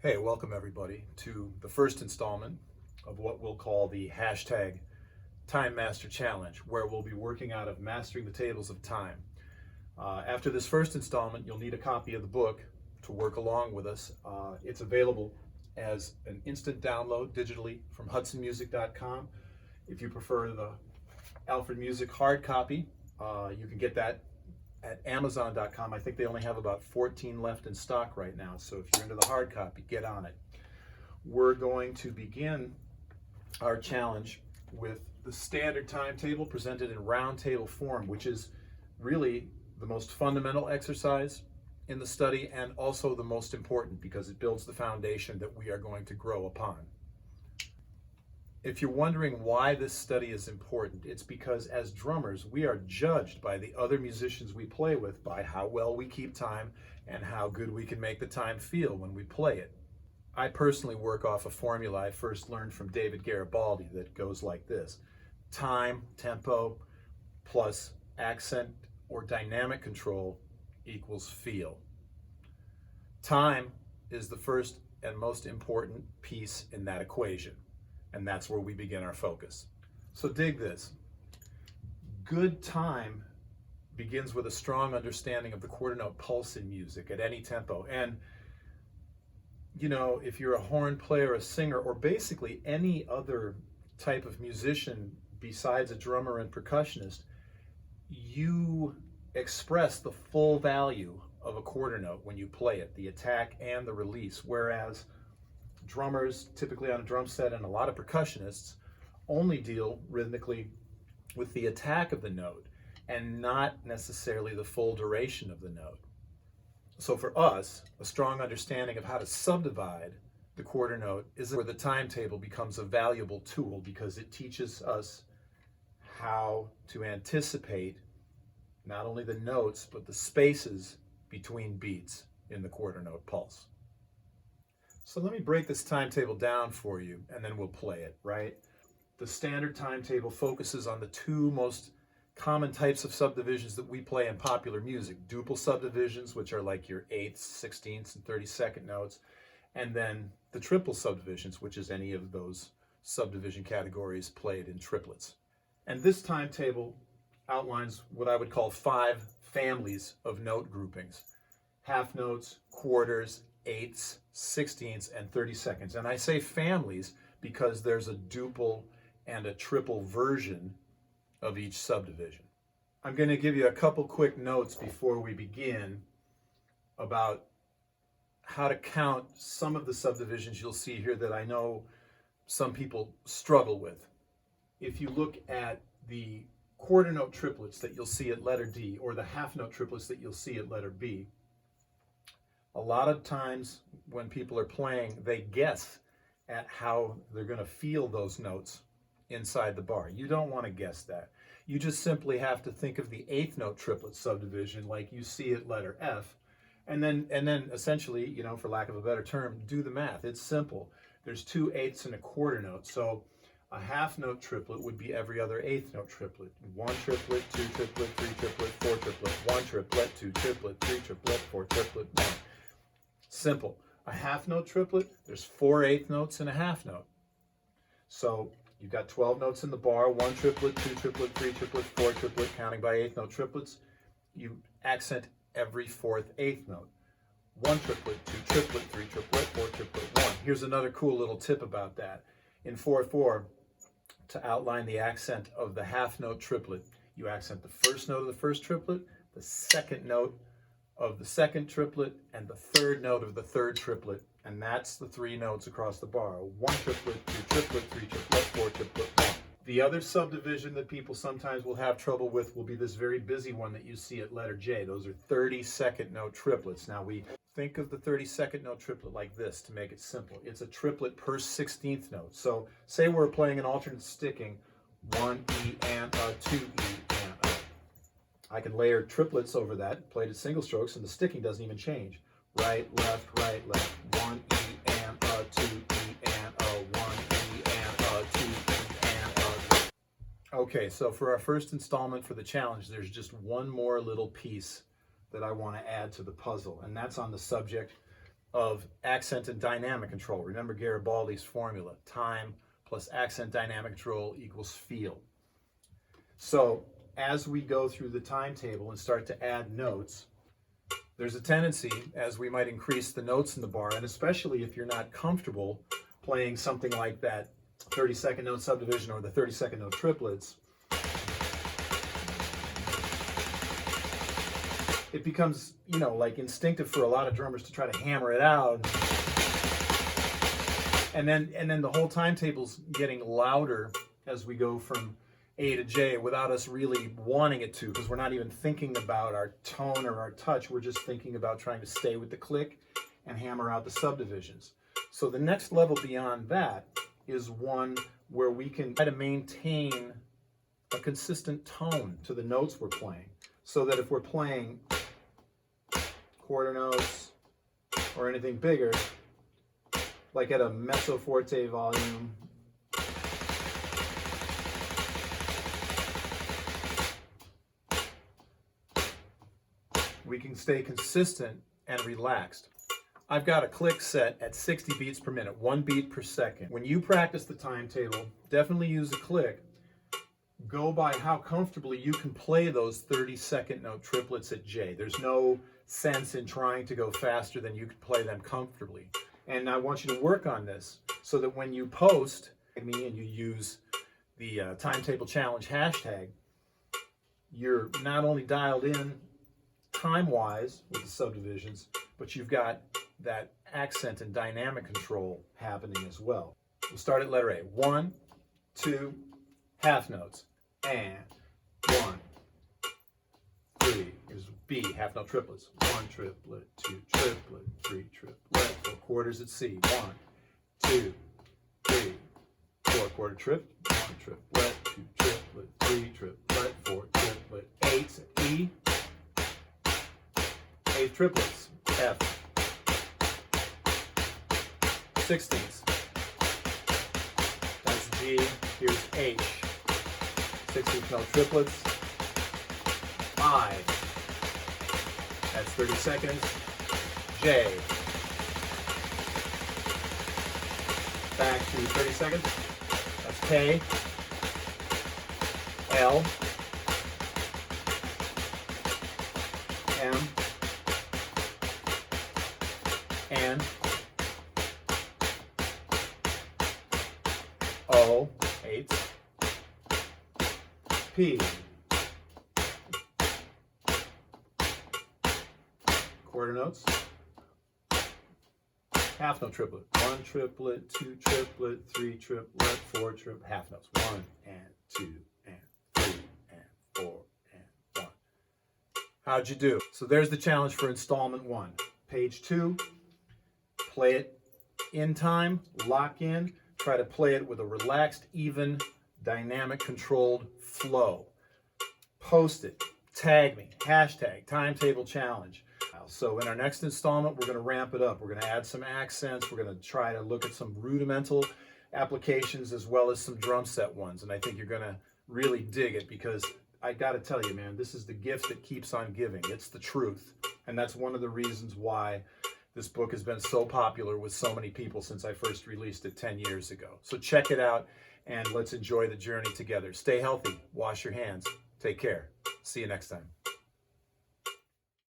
Hey, welcome everybody to the first installment of what we'll call the hashtag Time Master Challenge, where we'll be working out of mastering the tables of time. After this first installment, you'll need a copy of the book to work along with us. It's available as an instant download digitally from hudsonmusic.com. If you prefer the Alfred Music hard copy, you can get that at Amazon.com. I think they only have about 14 left in stock right now, so if you're into the hard copy, get on it. We're going to begin our challenge with the standard timetable presented in round table form, which is really the most fundamental exercise in the study and also the most important because it builds the foundation that we are going to grow upon. If you're wondering why this study is important, it's because as drummers, we are judged by the other musicians we play with by how well we keep time and how good we can make the time feel when we play it. I personally work off a formula I first learned from David Garibaldi that goes like this: time, tempo, plus accent or dynamic control equals feel. Time is the first and most important piece in that equation. And that's where we begin our focus. So dig this. Good time begins with a strong understanding of the quarter note pulse in music at any tempo. And, you know, if you're a horn player, a singer, or basically any other type of musician besides a drummer and percussionist, you express the full value of a quarter note when you play it, the attack and the release, whereas drummers, typically on a drum set, and a lot of percussionists only deal rhythmically with the attack of the note and not necessarily the full duration of the note. So for us, a strong understanding of how to subdivide the quarter note is where the timetable becomes a valuable tool because it teaches us how to anticipate not only the notes, but the spaces between beats in the quarter note pulse. So let me break this timetable down for you and then we'll play it, right? The standard timetable focuses on the two most common types of subdivisions that we play in popular music. Duple subdivisions, which are like your 8ths, 16ths, and 32nd notes, and then the triple subdivisions, which is any of those subdivision categories played in triplets. And this timetable outlines what I would call 5 families of note groupings: half notes, quarters, 8ths, 16ths, and 32nds. And I say families because there's a duple and a triple version of each subdivision. I'm going to give you a couple quick notes before we begin about how to count some of the subdivisions you'll see here that I know some people struggle with. If you look at the quarter note triplets that you'll see at letter D, or the half note triplets that you'll see at letter B, a lot of times when people are playing, they guess at how they're going to feel those notes inside the bar. You don't want to guess that. You just simply have to think of the 8th note triplet subdivision like you see at letter F, and then essentially, you know, for lack of a better term, do the math. It's simple. There's 2 8ths and a quarter note, so a half note triplet would be every other 8th note triplet. 1 triplet, 2 triplet, 3 triplet, 4 triplet, 1 triplet, 2 triplet, 3 triplet, 4 triplet, 1. Simple. A half note triplet, there's 4 8th notes and a half note. So you've got 12 notes in the bar: 1 triplet, 2 triplet, 3 triplet, 4 triplet, counting by 8th note triplets. You accent every 4th 8th note. 1 triplet, 2 triplet, 3 triplet, 4 triplet, 1. Here's another cool little tip about that. In 4/4, to outline the accent of the half note triplet, you accent the first note of the first triplet, the second note of the second triplet, and the third note of the third triplet, and that's the 3 notes across the bar: 1 triplet, 2 triplet, 3 triplet, 4 triplet, 1. The other subdivision that people sometimes will have trouble with will be this very busy one that you see at letter J. Those are 32nd note triplets. Now we think of the 32nd note triplet like this to make it simple. It's a triplet per 16th note. So say we're playing an alternate sticking, 1 E and a, 2 E and a. I can layer triplets over that, played at single strokes, and the sticking doesn't even change. Right, left, 1 E and a, 2 E and a, 1 E and a, 2 E and a. Okay, so for our first installment for the challenge, there's just one more little piece that I want to add to the puzzle, and that's on the subject of accent and dynamic control. Remember Garibaldi's formula, time plus accent dynamic control equals feel. So as we go through the timetable and start to add notes, there's a tendency, as we might increase the notes in the bar, and especially if you're not comfortable playing something like that 30-second note subdivision or the 30-second note triplets, it becomes, you know, like instinctive for a lot of drummers to try to hammer it out. And then the whole timetable's getting louder as we go from A to J without us really wanting it to, because we're not even thinking about our tone or our touch. We're just thinking about trying to stay with the click and hammer out the subdivisions. So the next level beyond that is one where we can try to maintain a consistent tone to the notes we're playing, so that if we're playing quarter notes or anything bigger, like at a mezzo forte volume, we can stay consistent and relaxed. I've got a click set at 60 beats per minute, 1 beat per second. When you practice the timetable, definitely use a click. Go by how comfortably you can play those 30-second note triplets at J. There's no sense in trying to go faster than you can play them comfortably. And I want you to work on this so that when you post me and you use the timetable challenge hashtag, you're not only dialed in time-wise with the subdivisions, but you've got that accent and dynamic control happening as well. We'll start at letter A. 1, 2, half notes. And 1, 3. Here's B, half note triplets. 1 triplet, 2 triplet, 3 triplet, 4 quarters at C. 1, 2, 3, 4 quarter trip. 1 triplet, 2 triplet, 3 triplet, 4 triplet, 8 at E. 8 triplets, F. 16ths. That's G. Here's H. 16th note triplets. 5. That's 30 seconds. J. Back to 30 seconds. That's K. L. M. N. O. 8. P. Quarter notes. Half note triplet. 1 triplet, 2 triplet, 3 triplet, 4 triplet, half notes. 1 and 2 and 3 and 4 and 1. How'd you do? So there's the challenge for installment 1. Page 2, play it in time, lock in, try to play it with a relaxed, even, dynamic, controlled flow. Post it, tag me, hashtag timetable challenge. So in our next installment, we're going to ramp it up. We're going to add some accents. We're going to try to look at some rudimental applications as well as some drum set ones. And I think you're going to really dig it, because I got to tell you, man, this is the gift that keeps on giving. It's the truth. And that's one of the reasons why this book has been so popular with so many people since I first released it 10 years ago. So check it out and let's enjoy the journey together. Stay healthy. Wash your hands. Take care. See you next time.